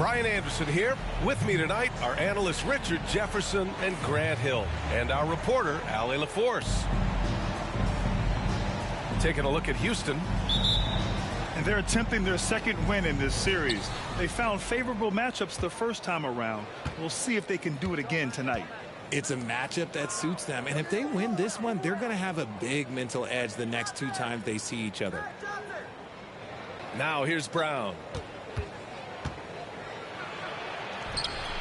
Brian Anderson here. With me tonight, our analysts Richard Jefferson and Grant Hill, and our reporter, Allie LaForce. Taking a look at Houston. And they're attempting their second win in this series. They found favorable matchups the first time around. We'll see if they can do it again tonight. It's a matchup that suits them, and if they win this one, they're going to have a big mental edge the next two times they see each other. Now here's Brown.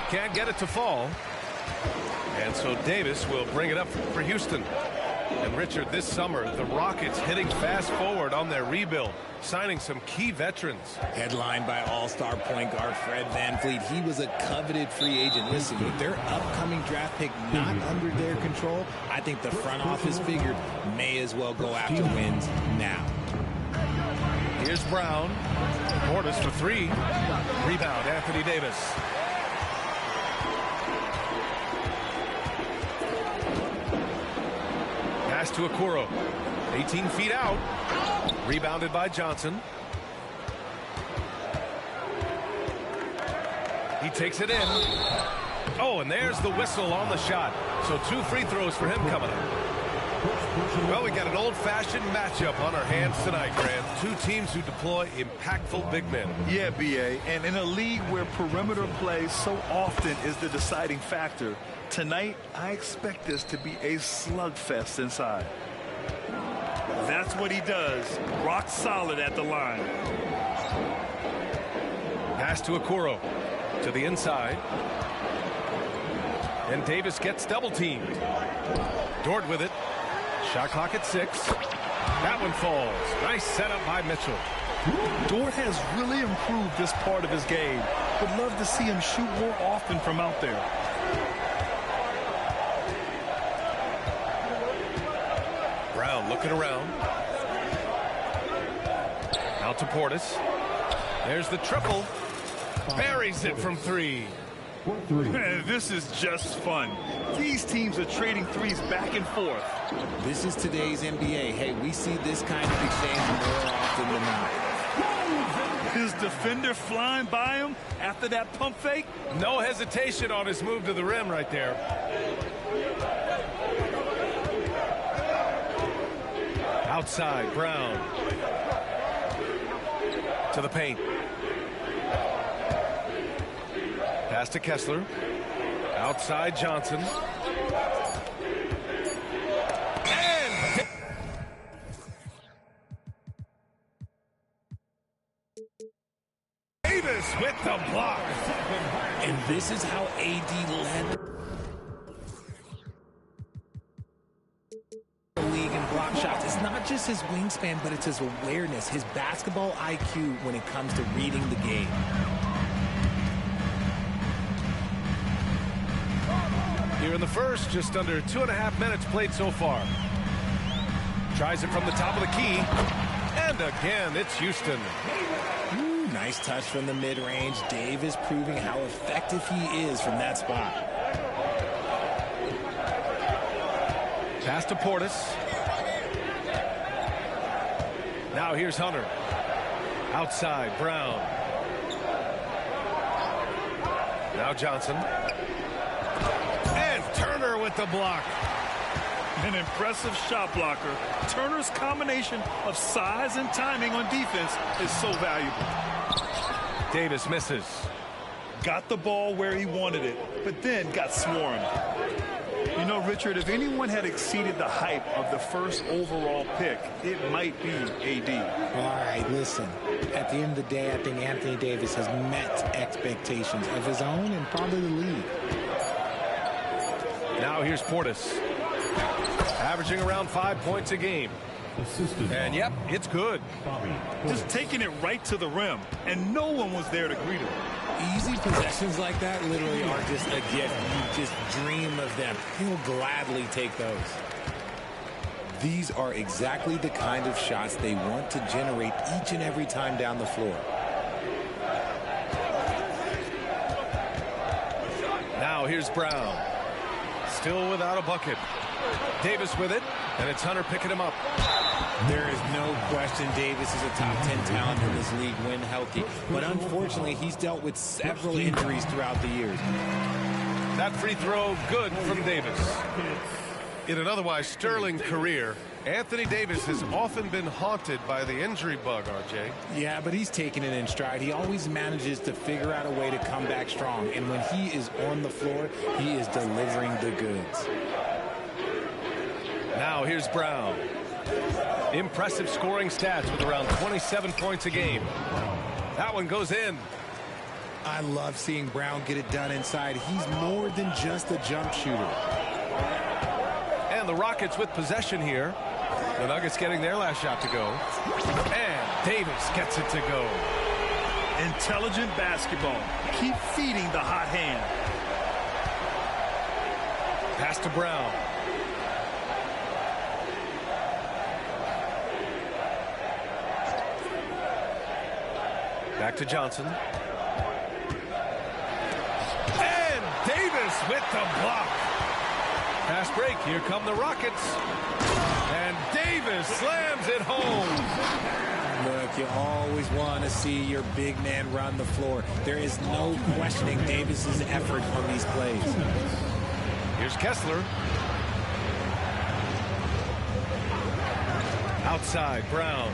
Can't get it to fall. And so Davis will bring it up for Houston. And Richard, this summer, the Rockets hitting fast forward on their rebuild, signing some key veterans. Headlined by all-star point guard Fred VanVleet. He was a coveted free agent. Listen, with their upcoming draft pick not under their control, I think the front office figured may as well go after wins now. Here's Brown. Portis for three. Rebound, Anthony Davis. Pass to Okoro. 18 feet out. Rebounded by Johnson. He takes it in. Oh, and there's the whistle on the shot. So 2 free throws for him coming up. Well, we got an old-fashioned matchup on our hands tonight, Grant. Two teams who deploy impactful big men. Yeah, B.A., and in a league where perimeter play so often is the deciding factor, tonight I expect this to be a slugfest inside. That's what he does. Rock solid at the line. Pass to Okoro. To the inside. And Davis gets double-teamed. Dort with it. Shot clock at 6. That one falls. Nice setup by Mitchell. Dort has really improved this part of his game. Would love to see him shoot more often from out there. Brown looking around. Out to Portis. There's the triple. Buries it from 3. This is just fun. These teams are trading threes back and forth. This is today's NBA. Hey, we see this kind of exchange more often than not. His defender flying by him after that pump fake. No hesitation on his move to the rim right there. Outside, Brown. To the paint. Pass to Kessler. Outside Johnson. And Davis with the block. And this is how AD led the league in block shots. It's not just his wingspan, but it's his awareness, his basketball IQ when it comes to reading the game. Here in the first, just under 2.5 minutes played so far. Tries it from the top of the key. And again, it's Houston. Ooh, nice touch from the mid-range. Davis proving how effective he is from that spot. Pass to Portis. Now here's Hunter. Outside, Brown. Now Johnson. And Turner with the block. An impressive shot blocker. Turner's combination of size and timing on defense is so valuable. Davis misses. Got the ball where he wanted it, but then got swarmed. You know, Richard, if anyone had exceeded the hype of the first overall pick, it might be AD. All right, listen. At the end of the day, I think Anthony Davis has met expectations of his own and probably the league. Now here's Portis. Averaging around 5 points a game. And yep, it's good. Just taking it right to the rim, and no one was there to greet him. Easy possessions like that literally are just a gift. You just dream of them. He'll gladly take those. These are exactly the kind of shots they want to generate each and every time down the floor. Now here's Brown. Still without a bucket. Davis with it, and it's Hunter picking him up. There is no question Davis is a top 10 talent in this league when healthy. But unfortunately, he's dealt with several injuries throughout the years. That free throw good from Davis. In an otherwise sterling career, Anthony Davis has often been haunted by the injury bug, RJ. Yeah, but he's taking it in stride. He always manages to figure out a way to come back strong. And when he is on the floor, he is delivering the goods. Now here's Brown. Impressive scoring stats with around 27 points a game. That one goes in. I love seeing Brown get it done inside. He's more than just a jump shooter. And the Rockets with possession here. The Nuggets getting their last shot to go. And Davis gets it to go. Intelligent basketball. Keep feeding the hot hand. Pass to Brown. Back to Johnson. And Davis with the block. Fast break. Here come the Rockets. And Davis slams it home. Look, you always want to see your big man run the floor. There is no questioning Davis's effort on these plays. Here's Kessler. Outside, Brown.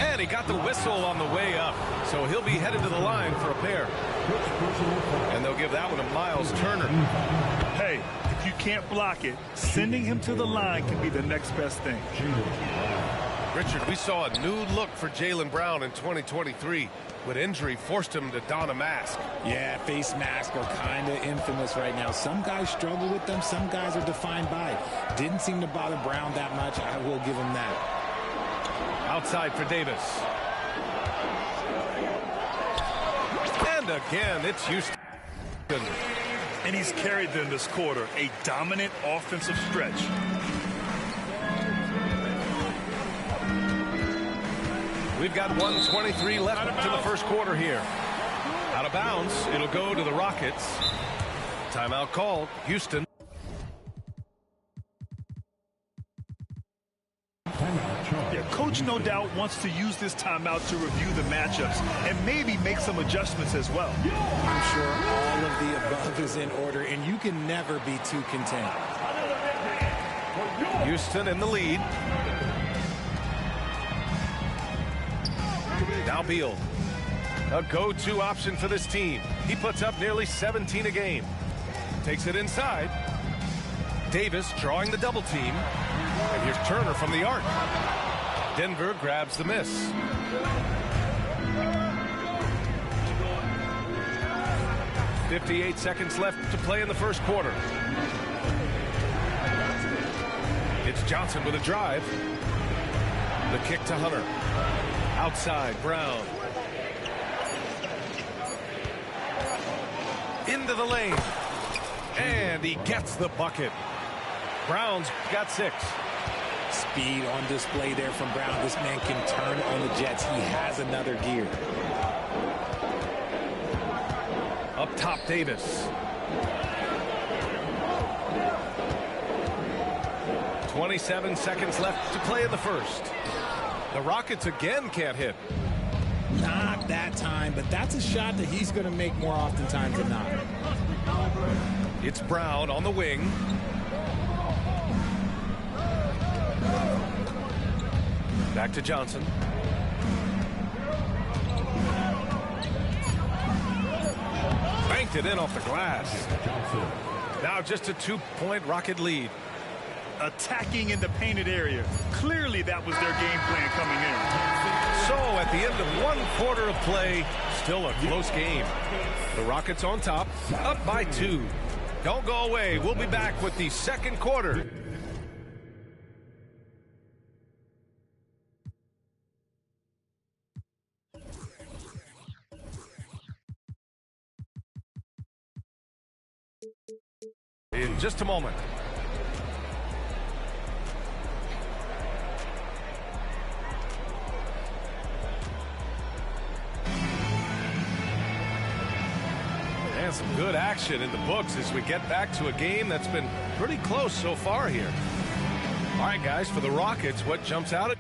And he got the whistle on the way up. So he'll be headed to the line for a pair. And they'll give that one to Miles Turner. Hey, if you can't block it, sending him to the line can be the next best thing. Richard, we saw a new look for Jaylen Brown in 2023 when injury forced him to don a mask. Yeah, face masks are kind of infamous right now. Some guys struggle with them. Some guys are defined by it. Didn't seem to bother Brown that much. I will give him that. Outside for Davis. And again, it's Houston. And he's carried them this quarter. A dominant offensive stretch. We've got 1:23 left to the first quarter here. Out of bounds, it'll go to the Rockets. Timeout called, Houston. Yeah, coach no doubt wants to use this timeout to review the matchups and maybe make some adjustments as well. I'm sure all of the above is in order, and you can never be too content. Houston in the lead. Now Beal, a go-to option for this team. He puts up nearly 17 a game. Takes it inside. Davis drawing the double team. And here's Turner from the arc. Denver grabs the miss. .58 seconds left to play in the first quarter. It's Johnson with a drive. The kick to Hunter. Outside, Brown. Into the lane. And he gets the bucket. Brown's got 6. Speed on display there from Brown. This man can turn on the Jets. He has another gear. Up top, Davis. 27 seconds left to play in the first. The Rockets again can't hit. Not that time, but that's a shot that he's going to make more oftentimes than not. It's Brown on the wing. Back to Johnson. Banked it in off the glass. Now just a 2-point Rocket lead. Attacking in the painted area. Clearly that was their game plan coming in. So at the end of 1 quarter of play, still a close game. The Rockets on top, up by 2. Don't go away. We'll be back with the second quarter. In just a moment. And some good action in the books as we get back to a game that's been pretty close so far here. All right, guys, for the Rockets, what jumps out at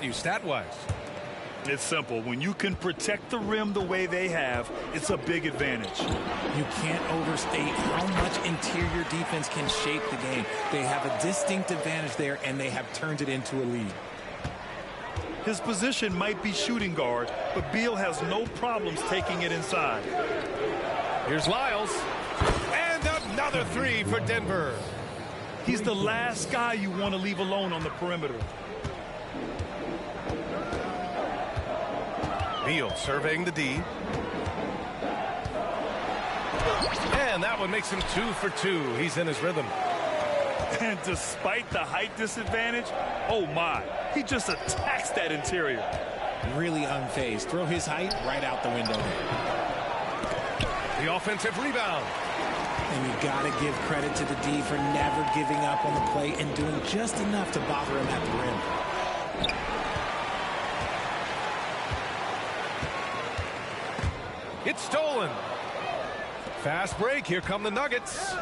you stat-wise? It's simple. When you can protect the rim the way they have, it's a big advantage. You can't overstate how much interior defense can shape the game. They have a distinct advantage there, and they have turned it into a lead. His position might be shooting guard, but Beal has no problems taking it inside. Here's Lyles. And another three for Denver. He's the last guy you want to leave alone on the perimeter. Beal surveying the D. And that one makes him 2 for 2. He's in his rhythm. And despite the height disadvantage, oh my, he just attacks that interior. Really unfazed. Throw his height right out the window. The offensive rebound. And you got to give credit to the D for never giving up on the play and doing just enough to bother him at the rim. It's stolen. Fast break. Here come the Nuggets.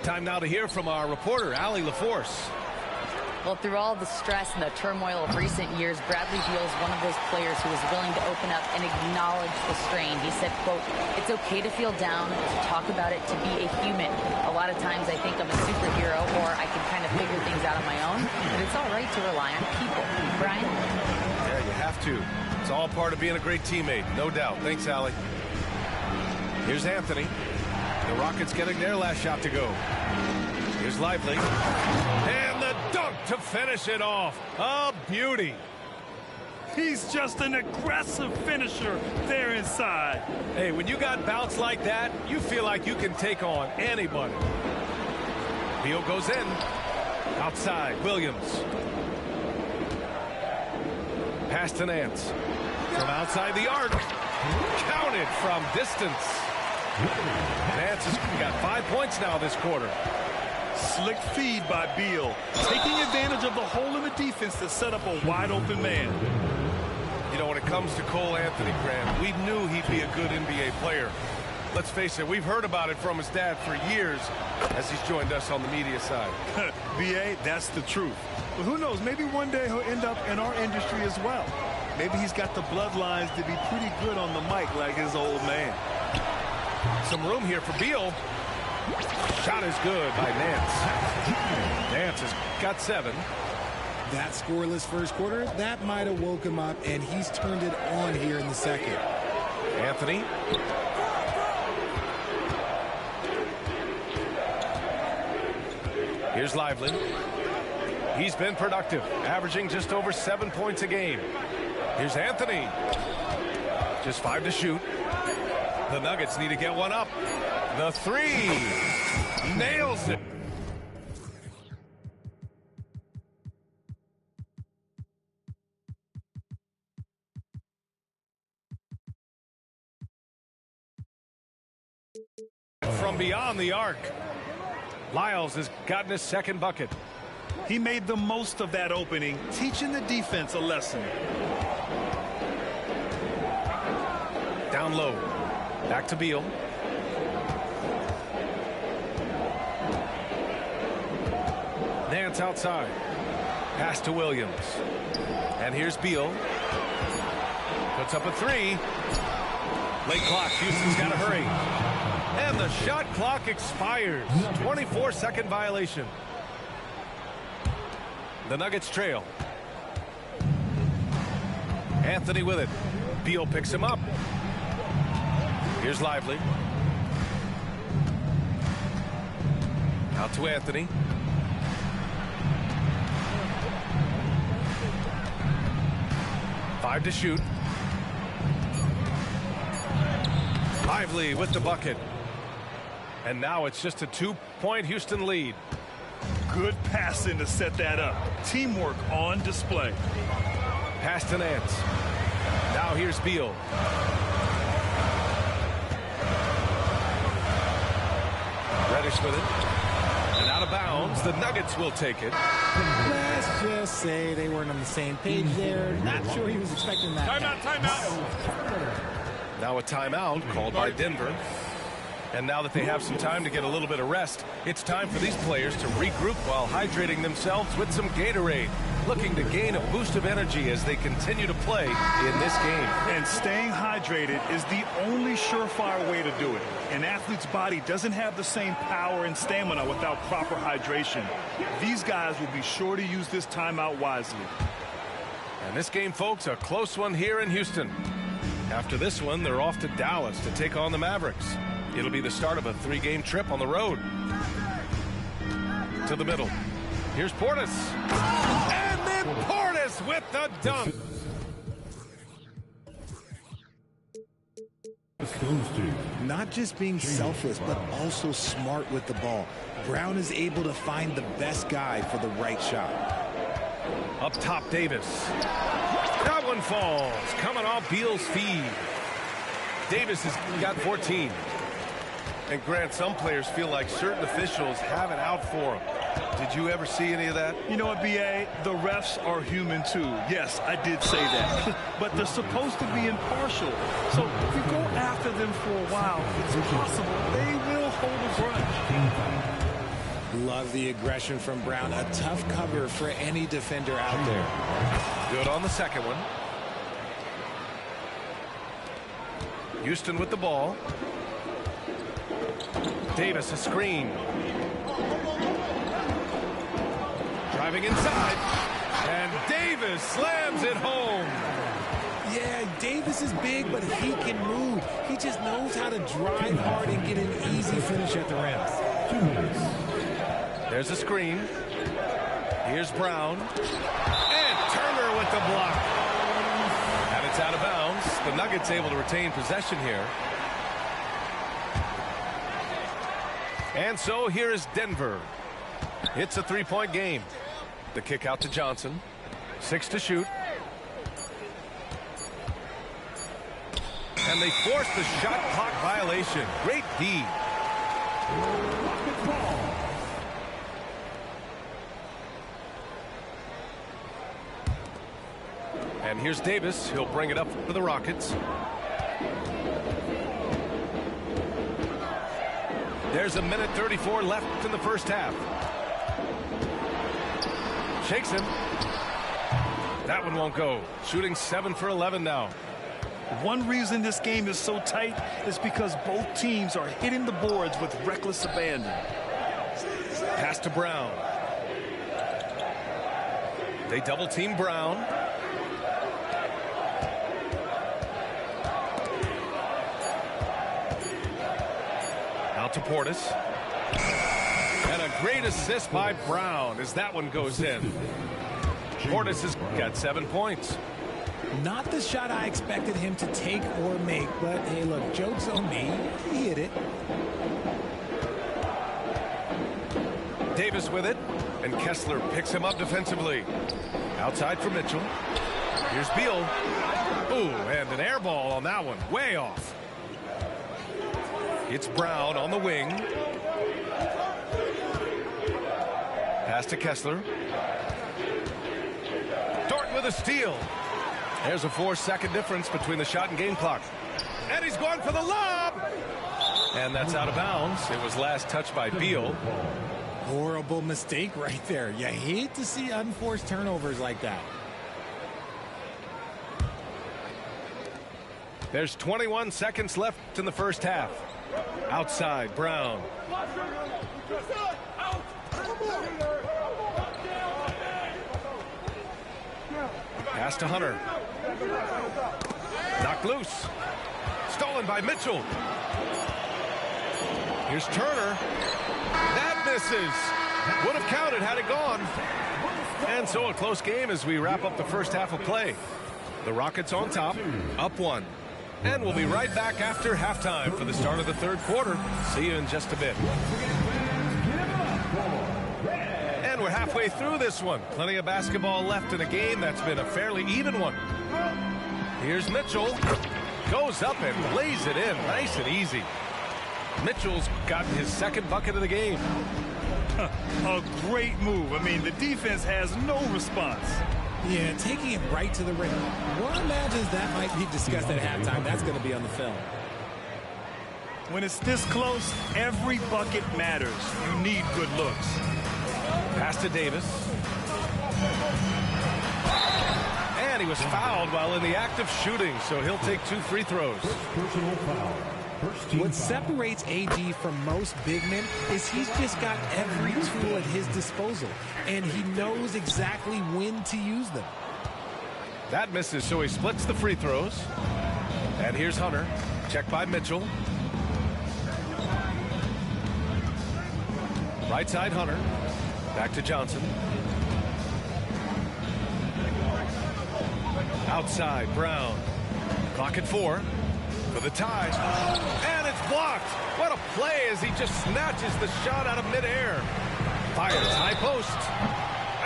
Time now to hear from our reporter, Allie LaForce. Well, through all the stress and the turmoil of recent years, Bradley Beal is one of those players who is willing to open up and acknowledge the strain. He said, quote, "It's okay to feel down, to talk about it, to be a human. A lot of times I think I'm a superhero or I can kind of figure things out on my own, but it's all right to rely on people." Brian? Yeah, you have to. It's all part of being a great teammate, no doubt. Thanks, Allie. Here's Anthony. The Rockets getting their last shot to go. Here's Lively. And the dunk to finish it off. A beauty. He's just an aggressive finisher there inside. Hey, when you got bounce like that, you feel like you can take on anybody. Beal goes in. Outside, Williams. Pass to Nance. From outside the arc. Counted from distance. Nance has got 5 points now this quarter. Slick feed by Beal, taking advantage of the hole in the defense to set up a wide-open man. You know, when it comes to Cole Anthony, Grant, we knew he'd be a good NBA player. Let's face it, we've heard about it from his dad for years as he's joined us on the media side. B.A., that's the truth. But who knows, maybe one day he'll end up in our industry as well. Maybe he's got the bloodlines to be pretty good on the mic like his old man. Some room here for Beal. Shot is good by Nance. Nance has got 7. That scoreless first quarter, that might have woke him up, and he's turned it on here in the second. Anthony. Here's Lively. He's been productive, averaging just over 7 points a game. Here's Anthony. Just 5 to shoot. The Nuggets need to get one up. The 3. Nails it. From beyond the arc. Lyles has gotten his second bucket. He made the most of that opening, teaching the defense a lesson. Down low. Back to Beal. Nance outside. Pass to Williams. And here's Beal. Puts up a 3. Late clock. Houston's got to hurry. And the shot clock expires. 24-second violation. The Nuggets trail. Anthony with it. Beal picks him up. Here's Lively. Out to Anthony. Five to shoot. Lively with the bucket. And now it's just a 2-point Houston lead. Good passing to set that up. Teamwork on display. Pass to Nance. Now here's Beal. Reddish with it. And out of bounds. The Nuggets will take it. Let's just say they weren't on the same page there. Not sure he was expecting that. Timeout. Now a timeout called by Denver. And now that they have some time to get a little bit of rest, it's time for these players to regroup while hydrating themselves with some Gatorade, looking to gain a boost of energy as they continue to play in this game. And staying hydrated is the only surefire way to do it. An athlete's body doesn't have the same power and stamina without proper hydration. These guys will be sure to use this timeout wisely. And this game, folks, a close one here in Houston. After this one, they're off to Dallas to take on the Mavericks. It'll be the start of a 3-game trip on the road. To the middle. Here's Portis. And then Portis with the dunk. Not just being selfless, but also smart with the ball. Brown is able to find the best guy for the right shot. Up top, Davis. That one falls. Coming off Beal's feed. Davis has got 14. And Grant, some players feel like certain officials have it out for them. Did you ever see any of that? You know what, B.A.? The refs are human, too. Yes, I did say that. But they're supposed to be impartial. So if you go after them for a while, it's possible they will hold a grudge. Love the aggression from Brown. A tough cover for any defender out there. Good on the second one. Houston with the ball. Davis a screen. Driving inside. And Davis slams it home. Yeah, Davis is big, but he can move. He just knows how to drive hard and get an easy finish at the rim. There's a screen. Here's Brown. And Turner with the block. And it's out of bounds. The Nuggets able to retain possession here. And so here is Denver. It's a 3-point game. The kick out to Johnson. 6 to shoot. And they force the shot clock violation. Great D. And here's Davis. He'll bring it up for the Rockets. There's a minute 34 left in the first half. Shakes him. That one won't go. Shooting 7 for 11 now. One reason this game is so tight is because both teams are hitting the boards with reckless abandon. Pass to Brown. They double team Brown. Out to Portis. And a great assist by Brown as that one goes in. Portis has got 7 points. Not the shot I expected him to take or make, but hey, look, joke's on me. He hit it. Davis with it, and Kessler picks him up defensively. Outside for Mitchell. Here's Beal. Ooh, and an air ball on that one. Way off. It's Brown on the wing. Pass to Kessler. Dort with a steal. There's a 4-second difference between the shot and game clock. And he's going for the lob. And that's out of bounds. It was last touched by Beal. Horrible mistake right there. You hate to see unforced turnovers like that. There's 21 seconds left in the first half. Outside, Brown. Pass to Hunter. Knocked loose. Stolen by Mitchell. Here's Turner. That misses. Would have counted had it gone. And so a close game as we wrap up the first half of play. The Rockets on top, up 1. And we'll be right back after halftime for the start of the third quarter. See you in just a bit. And we're halfway through this one. Plenty of basketball left in a game that's been a fairly even one. Here's Mitchell. Goes up and lays it in. Nice and easy. Mitchell's gotten his second bucket of the game. A great move. I mean, the defense has no response. Yeah, taking it right to the rim. One imagines that might be discussed at halftime. That's going to be on the film. When it's this close, every bucket matters. You need good looks. Pass to Davis. And he was fouled while in the act of shooting, so he'll take 2 free throws. Personal foul. What separates AD from most big men is he's just got every tool at his disposal, and he knows exactly when to use them. That misses, so he splits the free throws. And here's Hunter. Check by Mitchell. Right side, Hunter. Back to Johnson. Outside, Brown. Clock at 4. For the tie. And it's blocked. What a play as he just snatches the shot out of midair. Fires high post.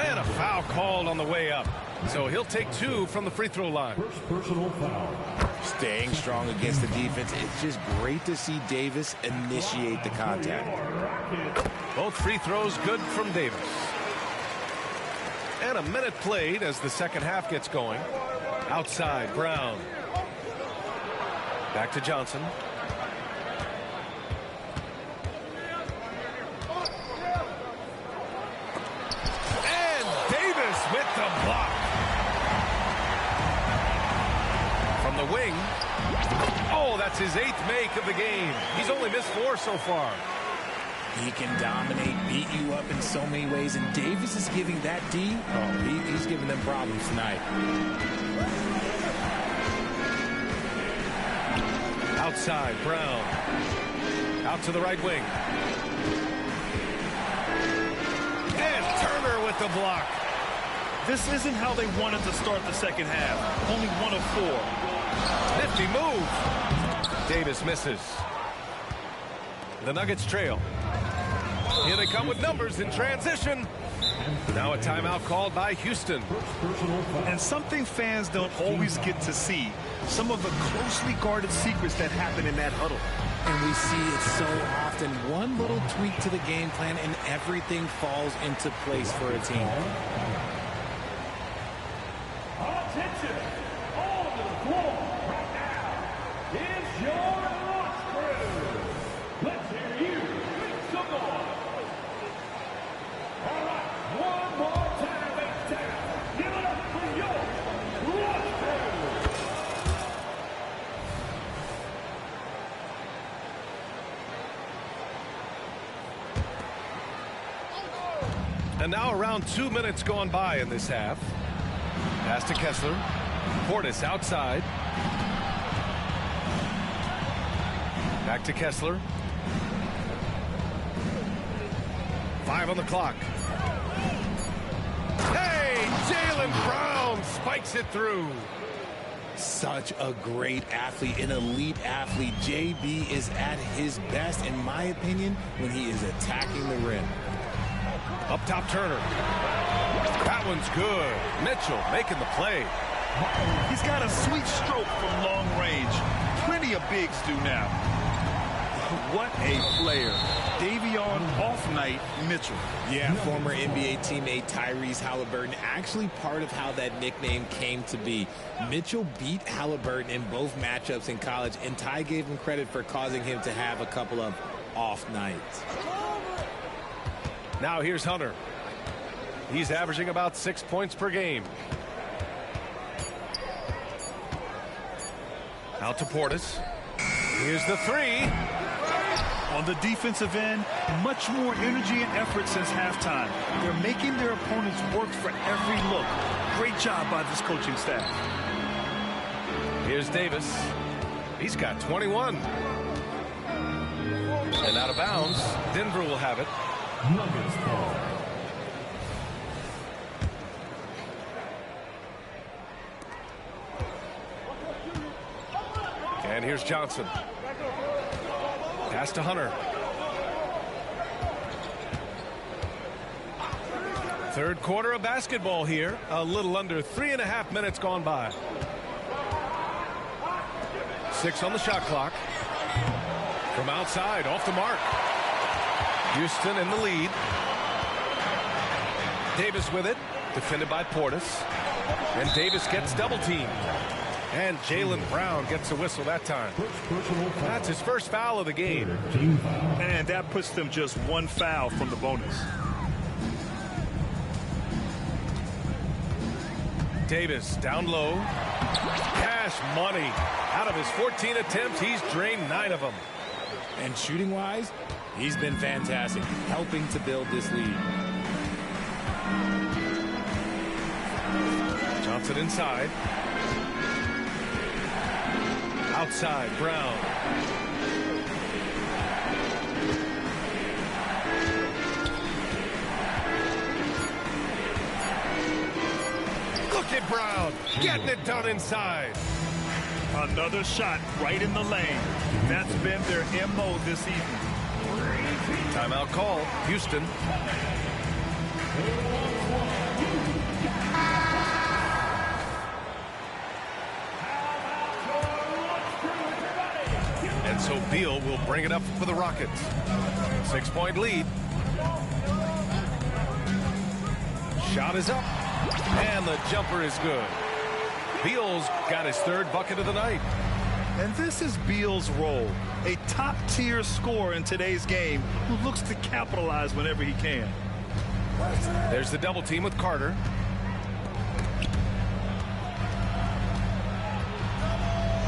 And a foul called on the way up. So he'll take 2 from the free throw line. First personal foul. Staying strong against the defense. It's just great to see Davis initiate the contact. Both free throws good from Davis. And a minute played as the second half gets going. Outside, Brown. Back to Johnson. And Davis with the block. From the wing. Oh, that's his 8th make of the game. He's only missed 4 so far. He can dominate, beat you up in so many ways, and Davis is giving that D. Oh, he's giving them problems tonight. Outside, Brown. Out to the right wing. And Turner with the block. This isn't how they wanted to start the second half. Only 1 of 4. Nifty move. Davis misses. The Nuggets trail. Here they come with numbers in transition. Now a timeout called by Houston. And something fans don't always get to see. Some of the closely guarded secrets that happen in that huddle. And we see it so often. One little tweak to the game plan and everything falls into place for a team. Attention! All to the floor right now is your lunch crew. Let's hear you make some noise. All right, one more time, H-Town. Give it up for your lunch crew. And now around 2 minutes gone by in this half. Pass to Kessler. Portis outside. Back to Kessler. 5 on the clock. Hey, Jaylen Brown spikes it through. Such a great athlete, an elite athlete. JB is at his best, in my opinion, when he is attacking the rim. Up top, Turner. That one's good. Mitchell making the play. He's got a sweet stroke from long range. Plenty of bigs do now. What a player. Davion off-night Mitchell. Yeah, former NBA teammate Tyrese Halliburton, actually part of how that nickname came to be. Mitchell beat Halliburton in both matchups in college, and Ty gave him credit for causing him to have a couple of off nights. Now here's Hunter. He's averaging about 6 points per game. Out to Portis. Here's the 3. On the defensive end, much more energy and effort since halftime. They're making their opponents work for every look. Great job by this coaching staff. Here's Davis. He's got 21. And out of bounds. Denver will have it. Nuggets ball. And here's Johnson. Pass to Hunter. Third quarter of basketball here. A little under 3.5 minutes gone by. 6 on the shot clock. From outside, off the mark. Houston in the lead. Davis with it. Defended by Portis. And Davis gets double teamed. And Jaylen Brown gets a whistle that time. That's his first foul of the game. And that puts them just one foul from the bonus. Davis down low. Cash money. Out of his 14 attempts, he's drained 9 of them. And shooting-wise, he's been fantastic, helping to build this lead. Johnson inside. Outside, Brown. Look at Brown, getting it done inside. Another shot right in the lane. That's been their MO this evening. Timeout call, Houston. And so Beal will bring it up for the Rockets. 6-point lead. Shot is up. And the jumper is good. Beal's got his 3rd bucket of the night. And this is Beal's role. A top-tier scorer in today's game who looks to capitalize whenever he can. There's the double team with Carter.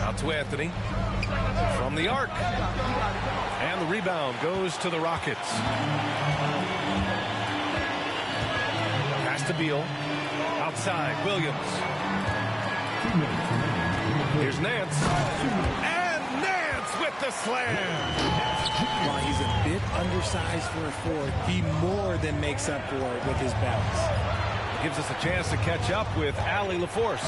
Out to Anthony. From the arc. And the rebound goes to the Rockets. Pass to Beal. Outside, Williams. Here's Nance. And Nance with the slam. While he's a bit undersized for a 4, he more than makes up for it with his bounce. Gives us a chance to catch up with Allie LaForce.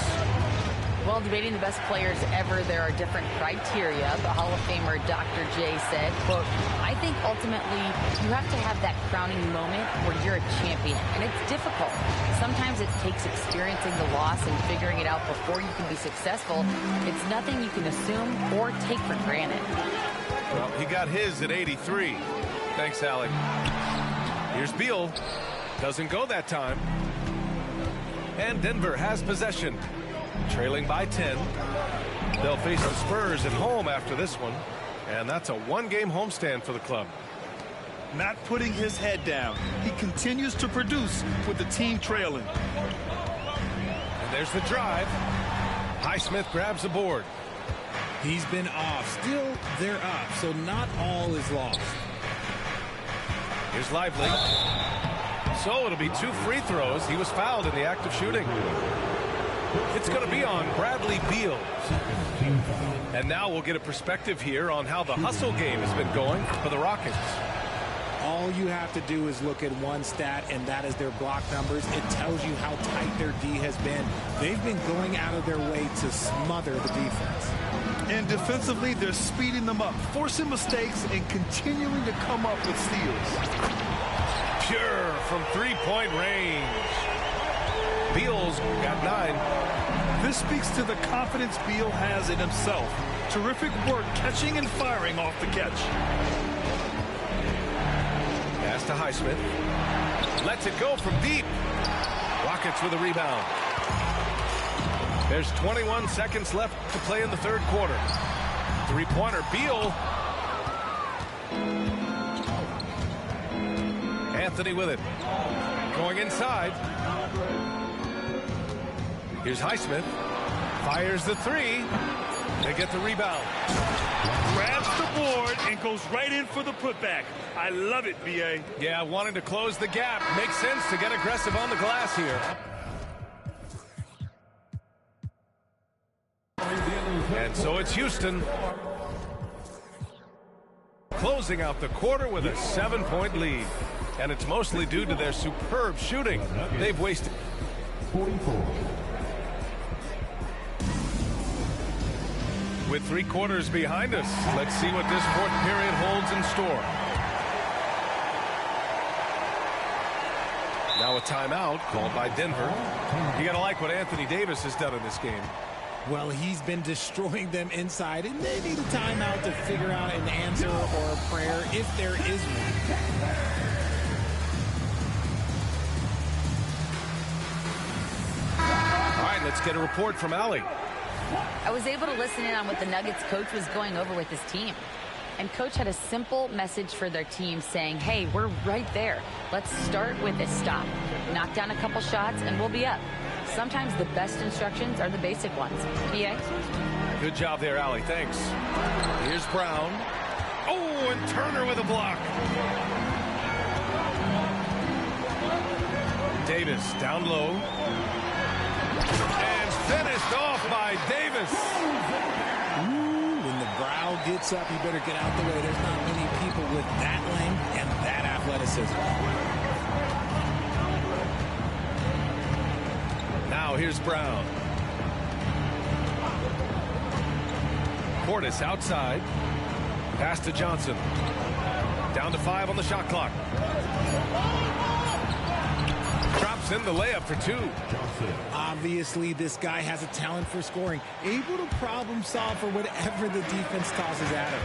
Well, debating the best players ever, there are different criteria, but Hall of Famer Dr. J said, quote, I think ultimately you have to have that crowning moment where you're a champion, and it's difficult. Sometimes it takes experiencing the loss and figuring it out before you can be successful. It's nothing you can assume or take for granted. Well, he got his at 83. Thanks, Allie. Here's Beal. Doesn't go that time. And Denver has possession. Trailing by 10. They'll face the Spurs at home after this one. And that's a 1-game homestand for the club. Not putting his head down. He continues to produce with the team trailing. And there's the drive. Highsmith grabs the board. He's been off. Still, they're up, so not all is lost. Here's Lively. So it'll be 2 free throws. He was fouled in the act of shooting. It's going to be on Bradley Beal. And now we'll get a perspective here on how the hustle game has been going for the Rockets. All you have to do is look at one stat, and that is their block numbers. It tells you how tight their D has been. They've been going out of their way to smother the defense. And defensively, they're speeding them up, forcing mistakes, and continuing to come up with steals. Pure from 3-point range. Beal's got 9. This speaks to the confidence Beal has in himself. Terrific work catching and firing off the catch. Pass to Highsmith. Lets it go from deep. Rockets with a rebound. There's 21 seconds left to play in the 3rd quarter. 3-pointer, Beal. Anthony with it. Going inside. Here's Highsmith. Fires the 3. They get the rebound. Grabs the board and goes right in for the putback. I love it, B.A. Yeah, wanting to close the gap. Makes sense to get aggressive on the glass here. And so it's Houston closing out the quarter with a 7-point lead. And it's mostly due to their superb shooting. They've wasted 44. With 3 quarters behind us, let's see what this 4th period holds in store. Now a timeout called by Denver. You gotta like what Anthony Davis has done in this game. Well, he's been destroying them inside, and they need a timeout to figure out an answer or a prayer if there is one. All right, let's get a report from Allie. I was able to listen in on what the Nuggets coach was going over with his team. And coach had a simple message for their team saying, hey, we're right there. Let's start with a stop. Knock down a couple shots and we'll be up. Sometimes the best instructions are the basic ones. PA? Good job there, Allie. Thanks. Here's Brown. Oh, and Turner with a block. Davis down low. And finished off by Davis. Ooh, when the brow gets up, you better get out the way. There's not many people with that length and that athleticism. Now here's Brown. Portis outside. Pass to Johnson. Down to 5 on the shot clock. Drops in the layup for 2. Obviously, this guy has a talent for scoring, able to problem solve for whatever the defense tosses at him.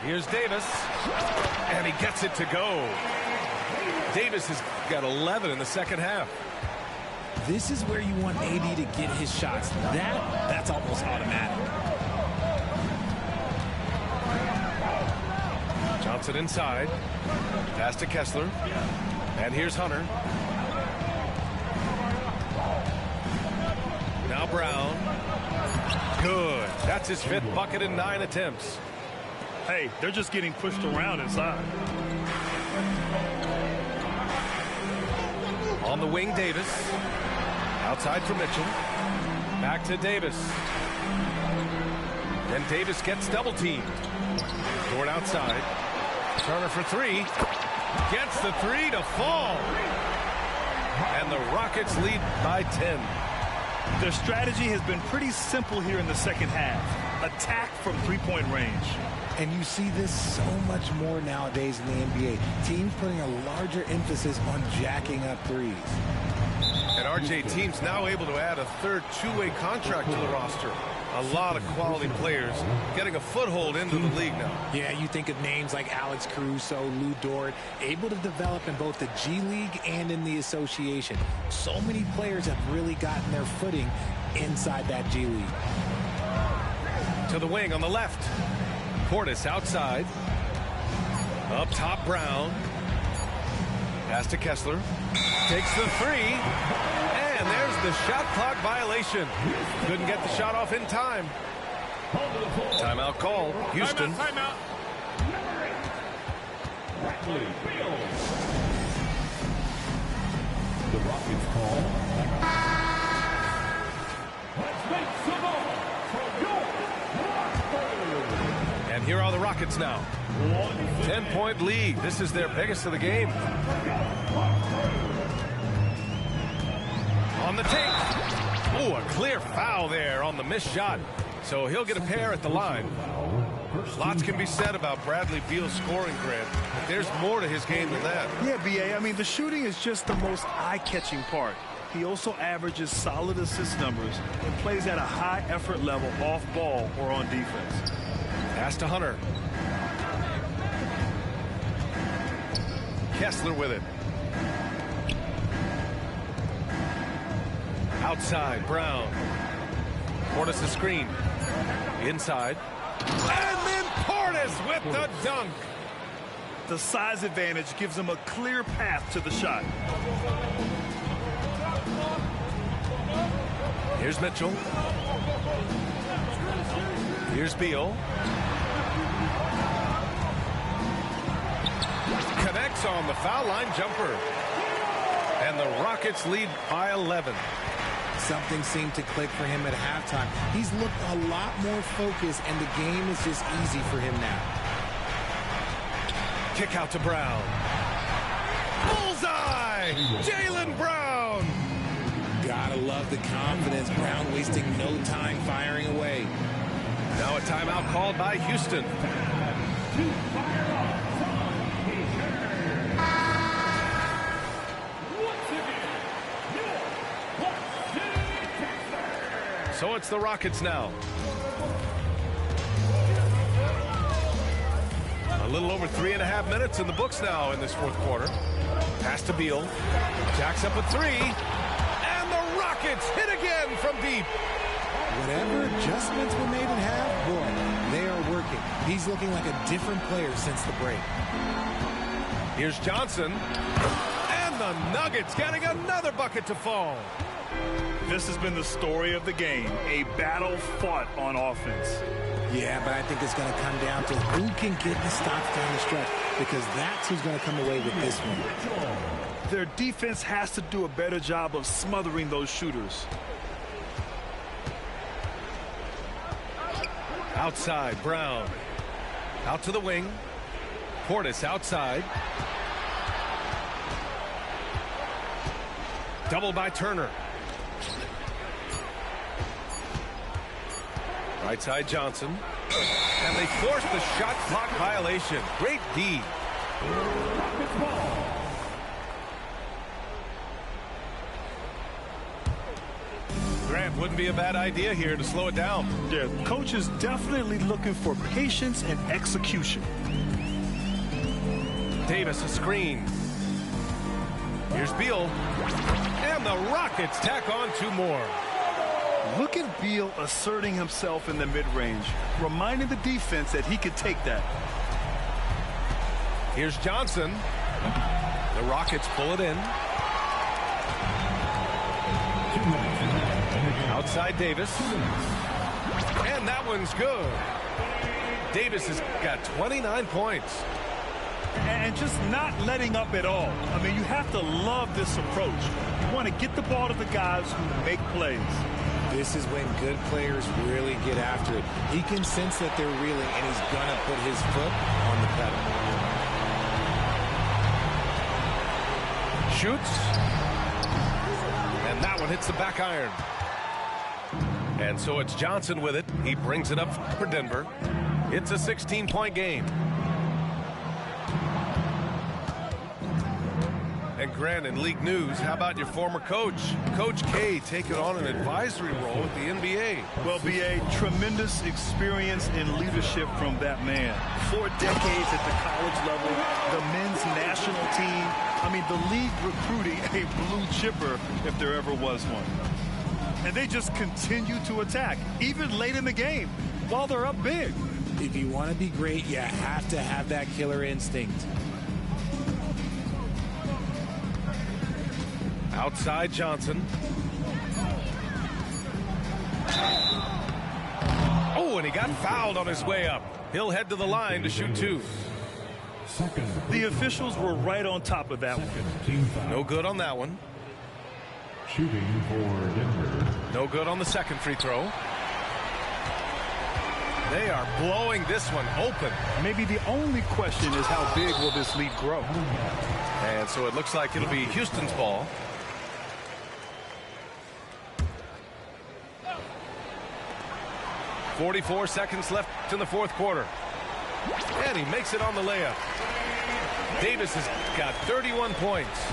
Here's Davis, and he gets it to go. Davis has got 11 in the second half. This is where you want AD to get his shots. That's almost automatic. Johnson inside. Pass to Kessler. And here's Hunter. Now Brown. Good. That's his 5th bucket in 9 attempts. Hey, they're just getting pushed around inside. On the wing, Davis. Outside for Mitchell. Back to Davis. Then Davis gets double teamed. Dort outside. Turner for 3. Gets the 3 to fall. And the Rockets lead by 10. Their strategy has been pretty simple here in the second half. Attack from 3-point range. And you see this so much more nowadays in the NBA. Teams putting a larger emphasis on jacking up threes. And RJ, team's now able to add a 3rd two-way contract to the roster. A lot of quality players getting a foothold into the league now. Yeah, you think of names like Alex Caruso, Lou Dort, able to develop in both the G League and in the association. So many players have really gotten their footing inside that G League. To the wing on the left. Portis outside. Up top, Brown. Pass to Kessler. Takes the 3. And there's the shot clock violation. Couldn't get the shot off in time. Timeout call. Houston. Timeout. The Rockets call. Let's make some noise for your Rockets. And here are the Rockets now. 10-point lead. This is their biggest of the game. On the take. Oh, a clear foul there on the missed shot. So he'll get a pair at the line. Lots can be said about Bradley Beal's scoring, Grant. But there's more to his game than that. Yeah, B.A., I mean, the shooting is just the most eye-catching part. He also averages solid assist numbers and plays at a high effort level off ball or on defense. Pass to Hunter. Kessler with it. Outside, Brown. Portis the screen. Inside. And then Portis with the dunk. The size advantage gives him a clear path to the shot. Here's Mitchell. Here's Beal. Connects on the foul line jumper. And the Rockets lead by 11. something seemed to click for him at halftime. He's looked a lot more focused, and the game is just easy for him now. Kick out to Brown. Bullseye! Jaylen Brown! Gotta love the confidence. Brown wasting no time firing away. Now a timeout called by Houston. So it's the Rockets now. A little over 3.5 minutes in the books now in this fourth quarter. Pass to Beal. Jacks up a three. And the Rockets hit again from deep. Whatever adjustments were made in half, boy, they are working. He's looking like a different player since the break. Here's Johnson. And the Nuggets getting another bucket to fall. This has been the story of the game, a battle fought on offense. Yeah, but I think it's going to come down to who can get the stops down the stretch, because that's who's going to come away with this one. Their defense has to do a better job of smothering those shooters. Outside, Brown. Out to the wing. Portis outside. Double by Turner. Right side, Johnson. And they force the shot clock violation. Great D. Grant, wouldn't be a bad idea here to slow it down. Yeah, coach is definitely looking for patience and execution. Davis a screen. Here's Beal. And the Rockets tack on two more. Look at Beal asserting himself in the mid-range, reminding the defense that he could take that. Here's Johnson. The Rockets pull it in. Outside Davis. And that one's good. Davis has got 29 points. And just not letting up at all. I mean, you have to love this approach. You want to get the ball to the guys who make plays. This is when good players really get after it. He can sense that they're reeling, and he's going to put his foot on the pedal. Shoots. And that one hits the back iron. And so it's Johnson with it. He brings it up for Denver. It's a 16-point game. And Grant, in league news, how about your former coach? Coach K taking on an advisory role with the NBA. Well, B.A., tremendous experience in leadership from that man. 4 decades at the college level, the men's national team. I mean, the league recruiting a blue chipper if there ever was one. And they just continue to attack, even late in the game, while they're up big. If you want to be great, you have to have that killer instinct. Outside Johnson. Oh, and he got fouled on his way up. He'll head to the line to shoot two. The officials were right on top of that one. No good on that one. Shooting for Denver. No good on the second free throw. They are blowing this one open. Maybe the only question is how big will this lead grow? And so it looks like it'll be Houston's ball. .44 seconds left in the fourth quarter. And he makes it on the layup. Davis has got 31 points.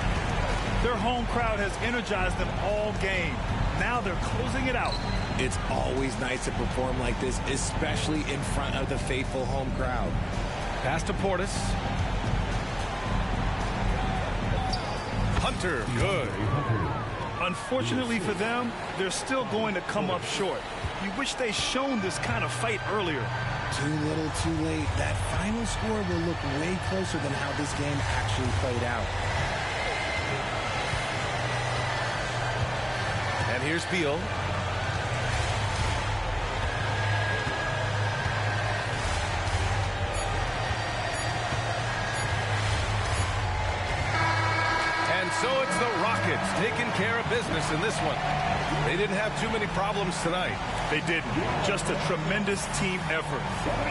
Their home crowd has energized them all game. Now they're closing it out. It's always nice to perform like this, especially in front of the faithful home crowd. Pass to Portis. Hunter, good. Unfortunately for them, they're still going to come up short. You wish they shown this kind of fight earlier. Too little, too late. That final score will look way closer than how this game actually played out. And here's Beal. And So it's the Rockets taking care of business in this one. They didn't have too many problems tonight. They didn't. Just a tremendous team effort.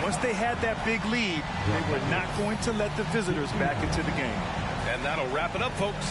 Once they had that big lead, they were not going to let the visitors back into the game. And that'll wrap it up, folks.